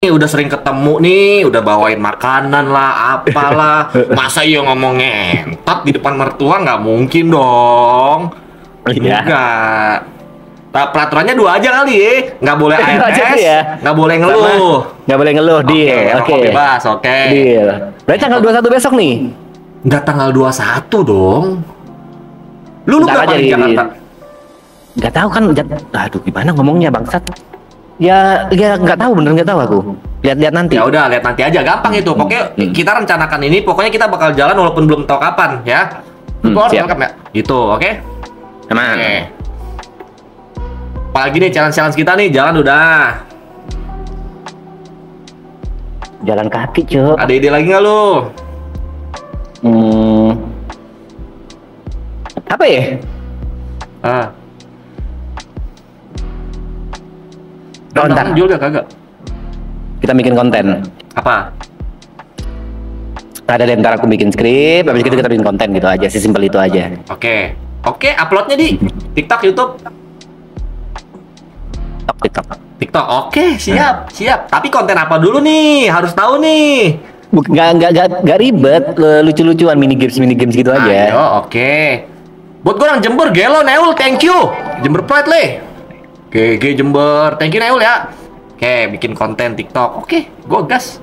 Ini udah sering ketemu nih, udah bawain makanan lah, apalah. Masa iya ngomong ngentot di depan mertua nggak mungkin dong. Iya. Enggak. Peraturannya 2 aja kali ya. Nggak boleh Itu aja ARS, tuh ya. nggak boleh ngeluh. Nggak boleh ngeluh, Oke, deal. ngerokok Oke. bebas, oke. Deal. Berarti tanggal 21 besok nih. Nggak tanggal 21 dong. Lu Ntar kapan aja di Jakarta? Nggak tahu kan. Aduh, gimana ngomongnya bangsat. Ya nggak tahu, bener nggak tahu aku. Lihat-lihat nanti. Ya udah, lihat nanti aja, gampang itu. Pokoknya kita rencanakan ini, pokoknya kita bakal jalan walaupun belum tahu kapan ya. Siap. Lengkap ya? Gitu, oke? Aman. Oke. Apalagi nih challenge kita nih, jalan udah. Jalan kaki, Cuk. Ada ide lagi nggak lu? Apa ya? Ah. Ntar. Juga kagak. Kita bikin konten. Apa? Ada deh, ntar aku bikin skrip, habis itu kita bikin konten gitu aja, sesimpel itu aja. Oke. Oke, uploadnya di TikTok, YouTube, TikTok. TikTok. Oke, siap, siap. Tapi konten apa dulu nih? Harus tahu nih. Nggak ribet, lucu-lucuan mini games gitu aja. Ayo, oke. Buat gue orang Jember, gelo Neul, thank you. Jember Pride le. GG Jember, thank you Neul ya. Oke, bikin konten TikTok. Oke, gue gas,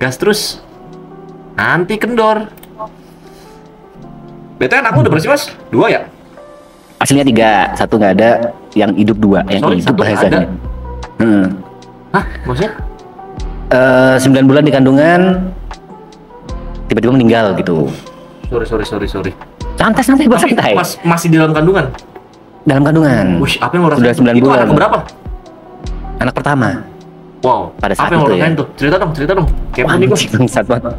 gas terus. Nanti kendor. BTN aku udah bersih mas, 2 ya? Aslinya 3, 1 nggak ada, yang hidup 2, yang Sorry, hidup 1 nggak bahasanya. Hah, maksudnya? 9 bulan di kandungan, tiba-tiba meninggal gitu. Sorry. Santai bos, Tapi santai. masih di dalam kandungan? Dalam kandungan. Wih, apa yang lo Sudah rasain? 9 Itu bulan. anak berapa? Anak pertama. Wow, Pada saat apa yang lo itu ya. rasain tuh? Cerita dong. Kayak ini gue. Bangsat banget.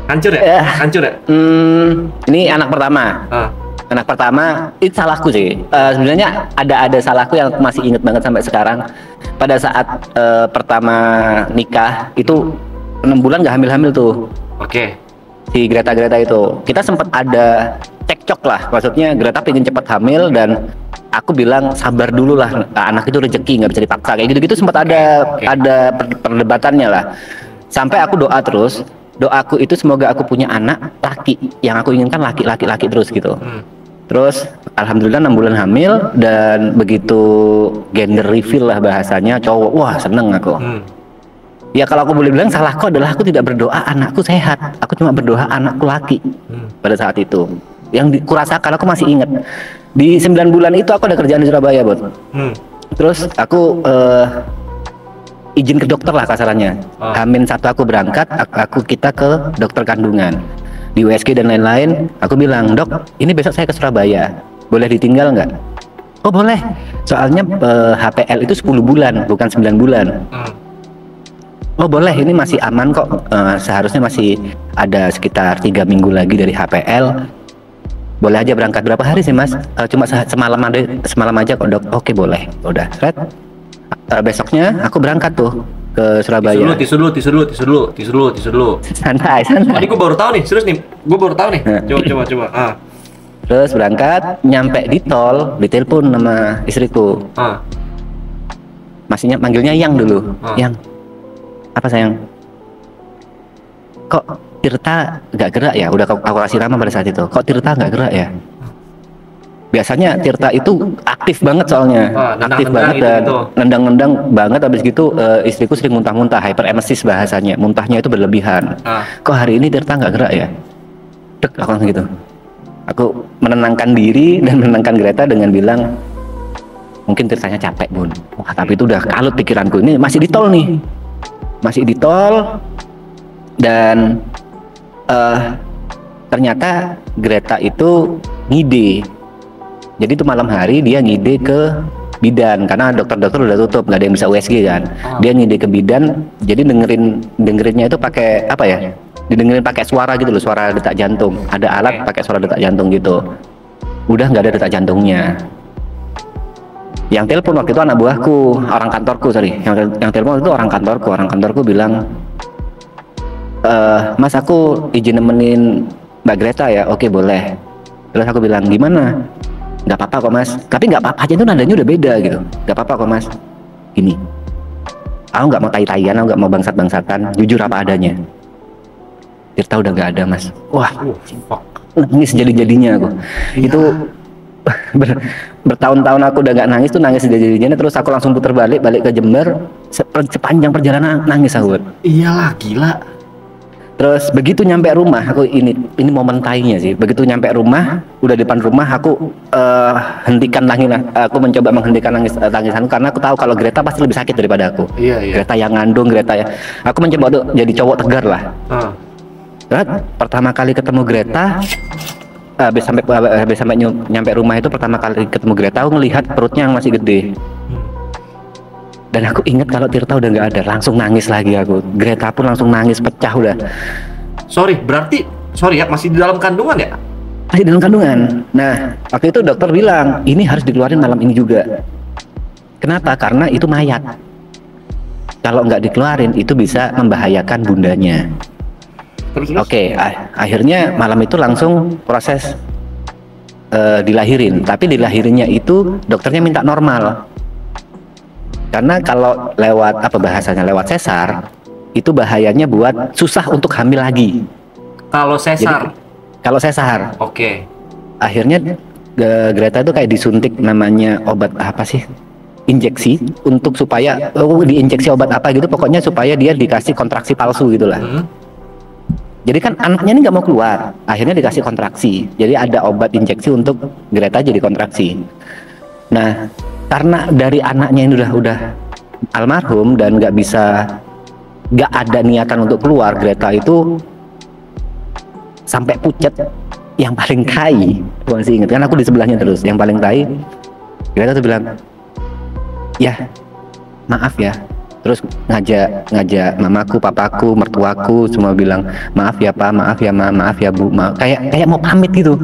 Hancur ya? Eh. Hancur ya? Ini anak pertama. Ah. Anak pertama itu salahku sih. Sebenarnya ada salahku yang masih inget banget sampai sekarang. Pada saat pertama nikah itu 6 bulan nggak hamil-hamil tuh. Oke. Si Greta itu. Kita sempat ada cekcok lah. Maksudnya Greta pengen cepat hamil dan aku bilang sabar dulu lah. Anak itu rezeki, nggak bisa dipaksa. Kayak gitu-gitu sempat ada perdebatannya lah. Sampai aku doa terus. Doaku itu semoga aku punya anak laki. Yang aku inginkan laki-laki terus gitu. Terus alhamdulillah 6 bulan hamil dan begitu gender reveal lah bahasanya cowok, wah seneng aku. Ya kalau aku boleh bilang salahku adalah aku tidak berdoa anakku sehat, aku cuma berdoa anakku laki pada saat itu. Yang kurasakan aku masih ingat di 9 bulan itu aku ada kerjaan di Surabaya bot. Terus aku izin ke dokter lah kasarannya. Hamin 1 aku berangkat, kita ke dokter kandungan di USG dan lain-lain. Aku bilang, dok, ini besok saya ke Surabaya, boleh ditinggal nggak? Oh boleh, soalnya HPL itu 10 bulan bukan 9 bulan. Oh boleh, ini masih aman kok, seharusnya masih ada sekitar 3 minggu lagi dari HPL. Boleh aja berangkat. Berapa hari sih mas? Cuma semalam aja kok dok. Oke boleh, udah red. Besoknya aku berangkat tuh ke Surabaya. Tisu dulu. Santai. Ini gue baru tahu nih, serius nih. Gue baru tahu nih. Coba. Terus berangkat, nyampe di tol, ditelepon sama istriku. Masihnya manggilnya Yang dulu. Yang. Apa sayang? Kok Tirta nggak gerak ya? Udah aku kasih nama pada saat itu. Kok Tirta nggak gerak ya? Biasanya Tirta itu aktif banget soalnya, aktif banget dan nendang-nendang banget. Habis gitu istriku sering muntah-muntah, hyperemesis bahasanya, muntahnya itu berlebihan. Kok hari ini Tirta nggak gerak ya? Dek, aku langsung gitu. Aku menenangkan diri dan menenangkan Greta dengan bilang, mungkin Tirtanya capek bun. Wah, tapi itu udah kalut pikiranku. Ini masih di tol nih, masih di tol dan ternyata Greta itu ngide. Jadi itu malam hari dia ngide ke bidan karena dokter-dokter udah tutup, nggak ada yang bisa USG kan. Dia ngide ke bidan, jadi dengerinnya itu pakai apa ya? Didengerin pakai suara gitu loh, suara detak jantung. Ada alat pakai suara detak jantung gitu. Udah nggak ada detak jantungnya. Yang telepon waktu itu anak buahku, orang kantorku, sorry. Yang telepon itu orang kantorku bilang, Mas aku izin nemenin Mbak Greta ya. Oke boleh. Terus aku bilang gimana? Nggak apa-apa kok mas, tapi nggak apa-apa aja itu nadanya udah beda gitu. Nggak apa-apa kok mas, gini, Aku nggak mau tai-taian, aku nggak mau bangsat-bangsatan, jujur apa adanya. Tirta udah nggak ada, Mas. Wah, Fuck. nangis jadi-jadinya aku. Iya. Itu bertahun-tahun aku udah nggak nangis tuh, nangis jadi-jadinya. Terus aku langsung putar balik ke Jember. Sepanjang perjalanan nangis aku. Iyalah, gila. Terus begitu nyampe rumah, aku ini momen tainya sih. Begitu nyampe rumah, udah depan rumah, aku hentikan aku mencoba menghentikan tangisanku karena aku tahu kalau Greta pasti lebih sakit daripada aku. Iya, iya. Greta yang ngandung, Greta ya. Aku mencoba untuk jadi cowok tegar lah. Terus pertama kali ketemu Greta, habis sampai nyampe rumah itu pertama kali ketemu Greta, aku ngelihat perutnya yang masih gede. Dan aku ingat kalau Tirta udah nggak ada, langsung nangis lagi aku. Greta pun langsung nangis pecah udah. Sorry ya, masih di dalam kandungan ya? Masih dalam kandungan. Nah, waktu itu dokter bilang ini harus dikeluarin malam ini juga. Kenapa? Karena itu mayat. Kalau nggak dikeluarin itu bisa membahayakan bundanya. Terus? Oke, akhirnya malam itu langsung proses dilahirin. Tapi dilahirinnya itu dokternya minta normal. Karena kalau lewat lewat sesar itu bahayanya buat susah untuk hamil lagi. Kalau sesar. Kalau sesar. Oke. Akhirnya Greta itu kayak disuntik namanya obat apa sih? Injeksi untuk supaya diinjeksi obat apa gitu, pokoknya supaya dia dikasih kontraksi palsu gitulah. Jadi kan anaknya ini nggak mau keluar, akhirnya dikasih kontraksi. Jadi ada obat injeksi untuk Greta jadi kontraksi. Nah, karena dari anaknya ini udah almarhum dan nggak ada niatan untuk keluar, Greta itu sampai pucat. Yang paling tai, aku masih ingat kan aku di sebelahnya terus. Yang paling tai, Greta tuh bilang, ya maaf ya. Terus ngajak mamaku, papaku, mertuaku semua bilang maaf ya Pak, maaf ya Ma, maaf ya Bu, maaf. Kayak mau pamit gitu.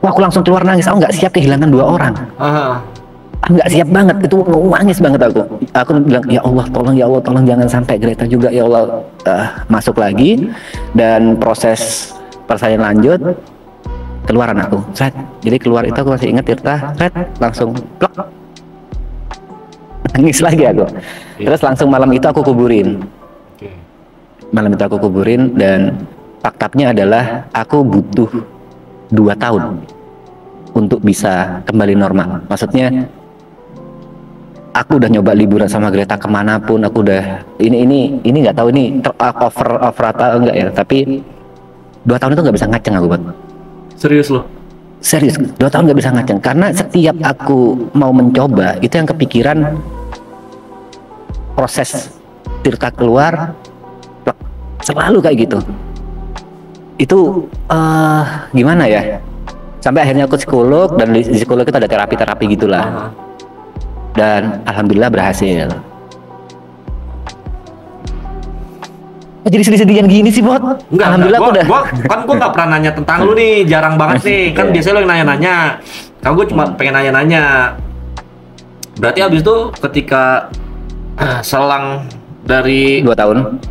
Wah, aku langsung keluar nangis. Aku nggak siap kehilangan 2 orang. Aku nggak siap banget, itu nangis banget aku. Aku bilang ya Allah tolong jangan sampai Greta juga ya Allah. Masuk lagi dan proses persalinan lanjut, keluar anakku. Jadi keluar itu aku masih ingat Tirta, langsung plek. Nangis lagi aku. Terus langsung malam itu aku kuburin. Malam itu aku kuburin dan faktanya adalah aku butuh 2 tahun untuk bisa kembali normal. Maksudnya aku udah nyoba liburan sama Greta kemanapun, aku udah ini nggak tahu ini over rata enggak ya, tapi 2 tahun itu nggak bisa ngaceng aku buat. Serius loh? Serius, 2 tahun nggak bisa ngaceng karena setiap aku mau mencoba itu yang kepikiran proses Tirta keluar selalu kayak gitu. Itu gimana ya? Sampai akhirnya aku psikolog dan di psikolog itu ada terapi gitulah. Dan alhamdulillah berhasil. Jadi sedih-sedihan gini sih, Bot? Enggak, alhamdulillah aku udah. Gua nggak pernah nanya tentang lu nih, jarang banget nih. Kan biasanya lu yang nanya-nanya. Kan gue cuma pengen nanya-nanya. Berarti abis itu ketika selang dari 2 tahun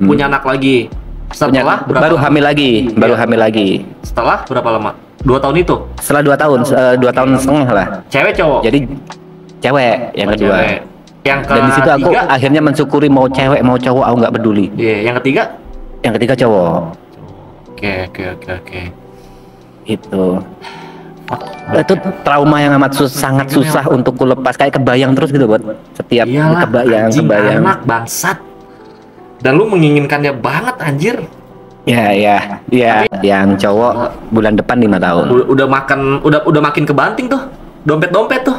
punya anak lagi. Setelah baru hamil lagi. Setelah berapa lama? 2 tahun itu? Setelah 2 tahun, 2 tahun setengah lah. Cewek cowok? Jadi cewek yang kedua. Cewek. Yang ketiga? Dan di situ aku akhirnya mensyukuri mau cewek mau cowok aku nggak peduli. Iya, yang ketiga? Yang ketiga cowok. Oke. Itu trauma yang sangat susah untuk ku lepas, kayak kebayang terus gitu buat setiap kebayang. Anak bangsat. Dan lu menginginkannya banget anjir. Ya, yang cowok bulan depan 5 tahun. Udah makin kebanting tuh. Dompet tuh.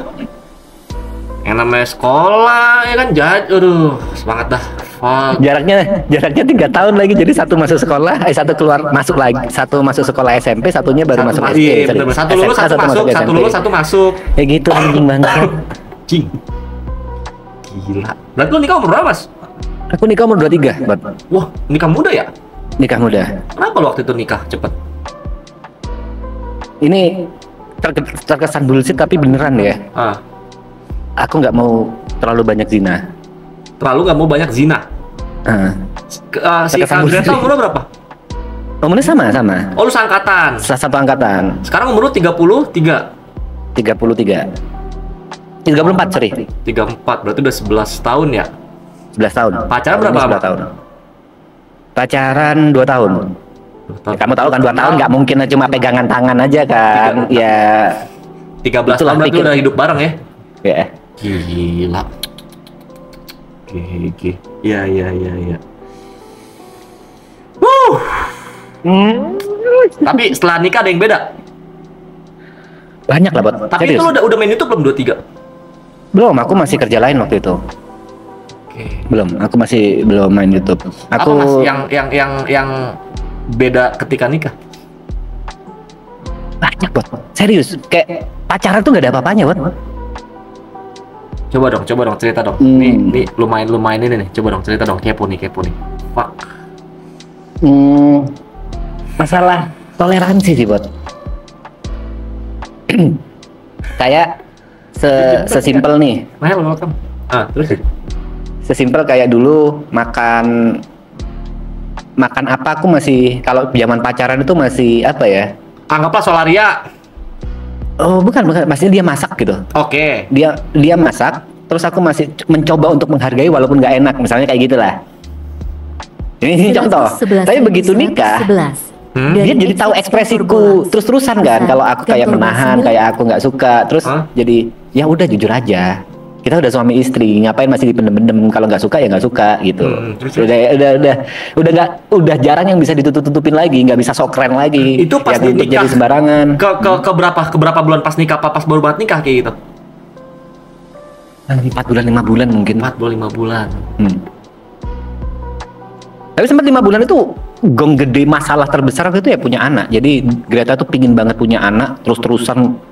Yang namanya sekolah ya kan, aduh, semangat dah. Fuck. Jaraknya 3 tahun lagi, jadi satu masuk sekolah, satu keluar masuk lagi, satu masuk sekolah SMP, satunya baru masuk SD. Iya, satu lulus satu masuk, satu lulus satu masuk. Kayak gitu anjing banget. Cing. Gila. Berarti lu nikah umur berapa, Mas? Aku nikah umur 23, Bot. Wah, nikah muda ya? Nikah muda. Kenapa lu waktu itu nikah cepet? Ini terkesan bullshit tapi beneran ya. Aku nggak mau terlalu banyak zina. Si Greta umurnya berapa? Umurnya sama. Oh, lu seangkatan? Satu angkatan. Sekarang umur lu 33? 34, sorry. 34, berarti udah 11 tahun ya? 11 tahun. Pacaran berapa lama? 11 tahun. Pacaran 2 tahun. Ya, kamu tahu kan 2 tahun nggak mungkin cuma pegangan tangan aja kan. Ya 13 itulah tahun berarti pikir. udah hidup bareng ya? Ya. Gila. Oke. Iya. Tapi setelah nikah ada yang beda. Banyak lah, Bot. Tapi Serius. itu lo udah main YouTube belum 23? Belum, aku masih kerja lain waktu itu. Oke. Belum, aku masih belum main YouTube. Apa Aku Mas yang beda ketika nikah? banyak, Bot. Serius, kayak pacaran tuh gak ada apa-apanya, Bot. Coba dong cerita dong. Nih lumayan ini nih. Coba dong cerita dong, kepo nih. Fuck. Masalah toleransi sih, Bot. Kayak sesimpel nih, Mahal welcome. Terus? sesimpel kayak dulu makan apa aku masih kalau zaman pacaran itu masih apa ya? Anggaplah Solaria. Oh, bukan, maksudnya dia masak gitu. Oke. Dia masak, terus aku masih mencoba untuk menghargai walaupun nggak enak, misalnya kayak gitulah. Ini contoh. Tapi begitu nikah, dia jadi tahu ekspresiku terus-terusan kan. Kalau aku kayak menahan, kayak aku nggak suka, terus jadi ya udah jujur aja. Kita udah suami istri, ngapain masih dipendem-pendem? Kalau nggak suka ya nggak suka gitu. Udah jarang yang bisa ditutup-tutupin lagi, nggak bisa sok keren lagi. Itu pas yang untuk nikah jadi sembarangan. ke berapa bulan pas nikah? Pas baru banget nikah kayak gitu? 4 bulan 5 bulan mungkin. 4 bulan 5 bulan. Tapi sempat 5 bulan itu gong gede, masalah terbesar waktu itu ya punya anak. Jadi Greta tuh pingin banget punya anak, terus-terusan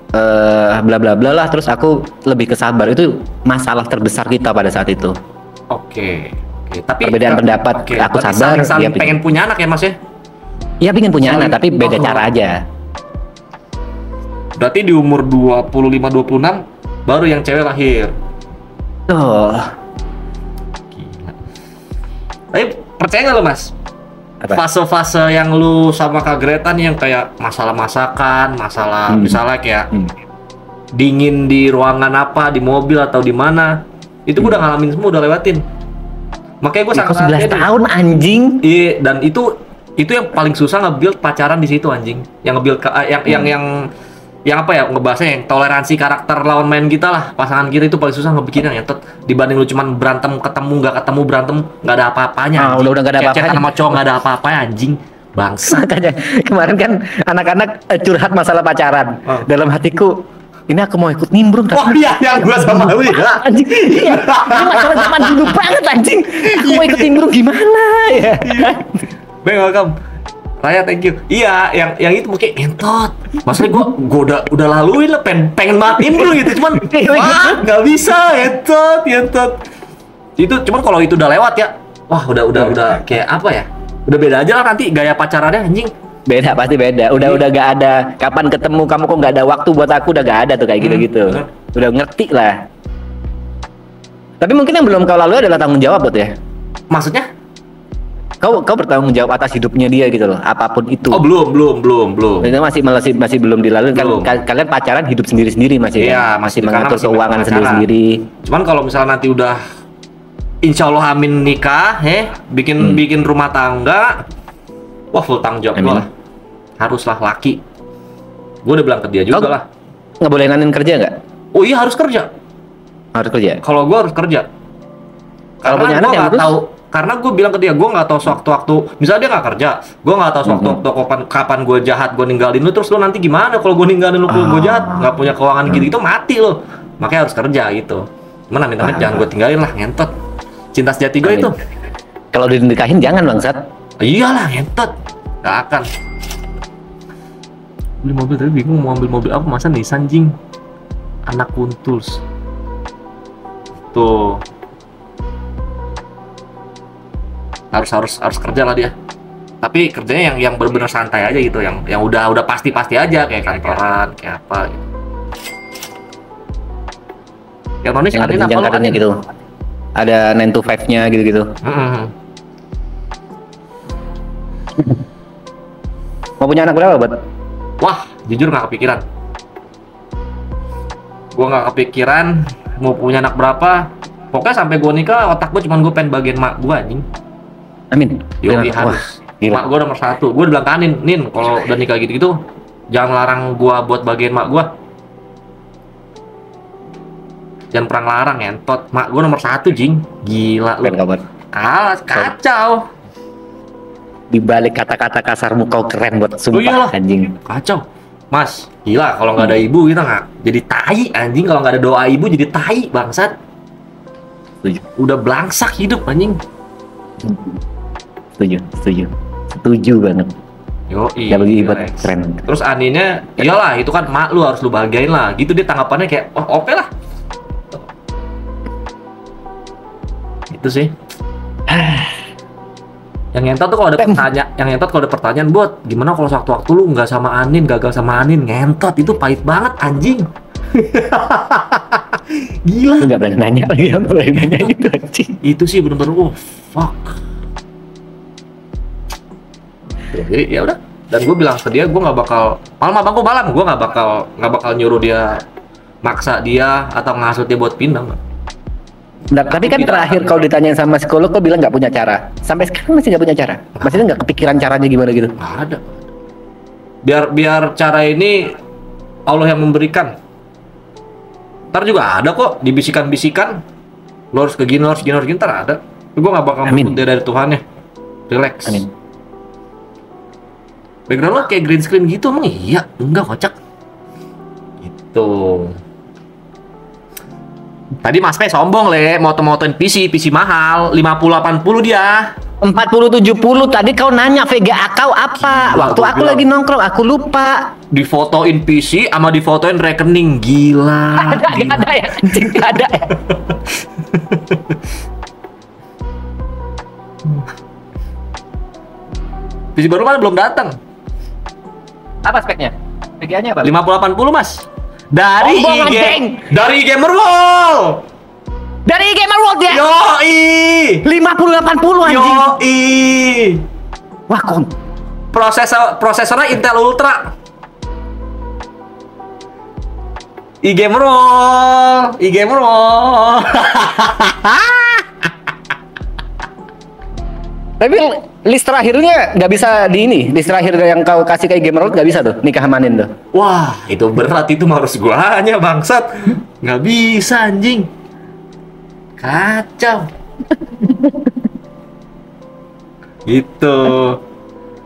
bla bla bla lah. Terus aku lebih ke sabar, itu masalah terbesar kita pada saat itu. Oke. Tapi perbedaan pendapat, aku sabar, saling dia pengen punya anak ya Mas ya? Iya pingin punya anak, tapi beda cara aja. Berarti di umur 25-26 baru yang cewek lahir. Tuh. Gila. Tapi percaya nggak lo Mas? Apa? Fase-fase yang lu sama Kak Greta nih yang kayak masalah masakan, masalah misalnya kayak dingin di ruangan apa, di mobil atau di mana, itu gue udah ngalamin semua, udah lewatin. Makanya gue sangat 11 tahun anjing. Iya, dan itu yang paling susah nge-build pacaran di situ anjing. Yang nge-build yang apa ya, ngebahasnya yang toleransi karakter lawan main kita lah, pasangan kita itu paling susah ngebikin yang dibanding lu cuman berantem nggak ketemu berantem nggak ada apa-apanya. Udah nggak ada apa-apanya. Chat sama cowok nggak ada apa-apanya anjing. Bangsa. Makanya kemarin kan anak-anak curhat masalah pacaran. Dalam hatiku, ini aku mau ikut nimbrung. Oh iya, yang gua sama lu ya. Anjing, iya. Ini masalah zaman dulu banget anjing. Aku mau ikut nimbrung gimana ya? Bang, welcome. Raya, thank you. Iya, yang itu mungkin entot. Maksudnya gua udah laluin lah, pengen banget nimbrung gitu, cuman nggak bisa, entot. Itu cuman kalau itu udah lewat ya, wah udah kayak apa ya? Udah beda aja lah nanti gaya pacarannya anjing. Beda, pasti beda. Udah gak ada kapan ketemu, kamu kok nggak ada waktu buat aku, udah gak ada tuh kayak gitu-gitu. Udah ngerti lah. Tapi mungkin yang belum kau lalui adalah tanggung jawab buat ya. Maksudnya? Kau bertanggung jawab atas hidupnya dia gitu loh, apapun itu. Oh, belum. Itu masih belum dilalui. Kalian pacaran hidup sendiri-sendiri masih. Iya, kan? masih mengatur keuangan sendiri-sendiri. Cuman kalau misalnya nanti udah insya Allah amin nikah, bikin rumah tangga, wah full tanggung jawab gue lah. Haruslah laki. Gue udah bilang ke dia juga lah. Nggak boleh nanin kerja nggak? Oh iya, harus kerja. Harus kerja. Kalau gue harus kerja. Kalau punya anak gue yang nggak tahu. Karena gue bilang ke dia, gue nggak tahu sewaktu-waktu, misalnya dia nggak kerja, gue nggak tahu sewaktu-waktu kapan gue jahat, gue ninggalin lu, terus lu nanti gimana kalau gue ninggalin lu, gue jahat, nggak punya keuangan gitu mati lo. Makanya harus kerja gitu. Cuman amit-amit jangan gue tinggalin lah, ngentot. Cinta sejati gue itu. Kalau dinikahin jangan bangsat. Iyalah, ngentot. Gak akan. Beli mobil tapi bingung mau ambil mobil apa, masa Nissan jing. Anak kuntuls. Tuh. Harus kerja lah dia. Tapi kerjanya yang benar-benar santai aja gitu, yang udah pasti aja kayak kantoran, kayak apa gitu. Yang nonis ada jenjang gitu. Ada 9 to 5-nya gitu-gitu. Mau punya anak berapa, Bot? Wah, jujur nggak kepikiran. Gua nggak kepikiran mau punya anak berapa. Pokoknya sampai gue nikah, otak gue cuman gue pengen bagian mak gue anjing. Amin. Yoi, Wah, harus. gila. Mak gue nomor 1. Gue udah bilang ke Anin, Nin, kalau udah nikah gitu-gitu, jangan larang gue buat bagian mak gue. Jangan pernah larang, ngentot. Mak gue nomor 1, Jing. Gila lu. Keren kabar. Kacau. Di balik kata-kata kasarmu kau keren buat sumpah iyalah. anjing. Kacau. Mas, gila kalau nggak ada ibu kita nggak jadi tai anjing. Kalau nggak ada doa ibu jadi tai bangsat. Setuju. Udah belangsak hidup anjing. Setuju banget. Yo, Kalau ibat keren. Terus Aninnya, iyalah itu kan mak lu harus lu bagain lah. Gitu dia tanggapannya kayak, oh oke lah. Itu sih. Yang ngentot tuh kalau ada pertanyaan, buat gimana kalau sewaktu-waktu lu nggak sama Anin, gagal sama Anin, ngentot itu pahit banget anjing. Gila. Lu nggak berani nanya lagi, yang berani nanya gitu anjing. Itu sih bener-bener, oh fuck. Jadi ya udah. Dan gue bilang ke dia, gue nggak bakal gue nggak bakal nyuruh dia, maksa dia atau ngasut dia buat pindah. Nah, tapi kan terakhir kau ditanyain sama psikolog, kau bilang nggak punya cara. Sampai sekarang masih nggak punya cara. Masih nggak kepikiran caranya gimana gitu? Nggak ada. Biar cara ini Allah yang memberikan. Ntar juga ada kok dibisikan-bisikan. Lo harus begini, lo harus gini, ntar ada. Gue nggak bakal menuntut dia dari Tuhan ya. Relax. Amin. Background lo kayak green screen gitu, emang iya? Enggak, kocak. Gitu. Tadi Mas P sombong le, moto-motoin PC mahal, 50-80 dia. 40-70 tadi kau nanya VGA kau apa? Gila, Waktu gua aku bilang. lagi nongkrong, aku lupa. Difotoin PC sama difotoin rekening, gila. Ada ya, anjing ada ya. PC baru mana belum datang. Apa speknya? VGA-nya apa? 50-80 Mas. Dari Sombong, IG, anjing. dari Gamer Wall. Dari Gamer World ya? Yoi. 50-80 anjing. Yoi. Wah, kon. Prosesornya Intel Ultra. iGamer Wall. Tapi list terakhirnya nggak bisa di ini. List terakhir yang kau kasih ke Gamer World nggak bisa tuh, nikah manin tuh. Wah, itu berat, itu mah harus guanya bangsat. Nggak bisa anjing. Kacau. Gitu.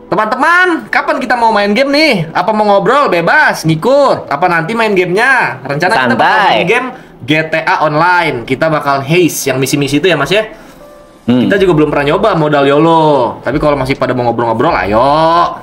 Teman-teman, kapan kita mau main game nih? Apa mau ngobrol bebas, ngikut? Apa nanti main gamenya? Rencana kita bakal Santai. main game GTA Online. Kita bakal haze yang misi-misi itu ya Mas ya. Kita juga belum pernah nyoba modal YOLO. Tapi kalau masih pada mau ngobrol-ngobrol, ayo.